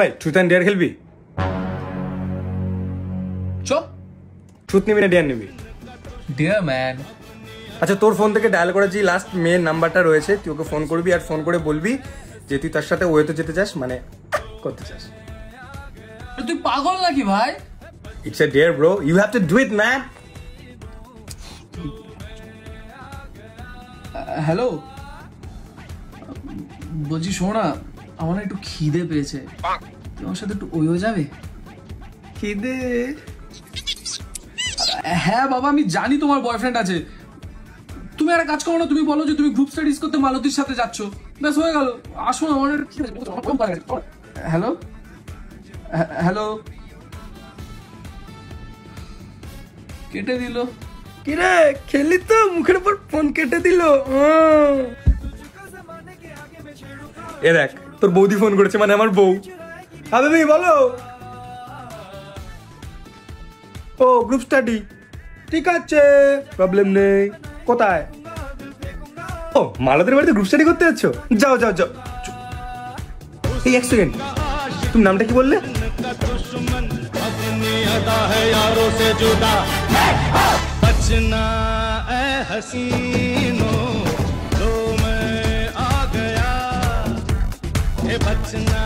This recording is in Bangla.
ভাই ট্রুথ অ্যান্ড ডেয়ার খেলবি? চল। ট্রুথ নিবি না ডেয়ার নিবি? Dear man. আচ্ছা, তোর ফোন থেকে ডায়াল করা যে লাস্ট মেন নাম্বারটা রয়েছে, তুই ওকে ফোন করবি আর ফোন করে বলবি যে তুই তার সাথে ওয়েতে যেতে চাস, মানে করতে চাস। তুই পাগল নাকি ভাই? It's a dare bro, you have to do it man. Hello, বলছি শোনা, আমার একটু খিদে পেয়েছে, তুই আমার সাথে একটু ওইও যাবে? খিদে? হ্যাঁ বাবা, আমি জানি তোমার বয়ফ্রেন্ড আছে। তুমি একটা কাজ করো না, তুমি বলো যে তুমি গ্রুপ স্টাডিজ করতে মালতীর সাথে যাচ্ছ, ব্যাস হয়ে গেল। আসো না, আমার হ্যালো হ্যালো, কেটে দিল। কিরে খেলি তো, মুখের উপর ফোন কেটে দিল। এ দেখ, তোর বৌদি ফোন করেছে, মানে আমার বউ। হবে ভাই বলো। ও গ্রুপ স্টাডি, ঠিক আছে, প্রবলেম নেই। কোথায়? ও মালতীর বাড়িতে গ্রুপ স্টাডি করতে যাচ্ছ? যাও যাও যাও। এই এক সেকেন্ড, তুমি নামটা কি বললে? बचना ए हसीनों लो मैं आ गया, ए बचना।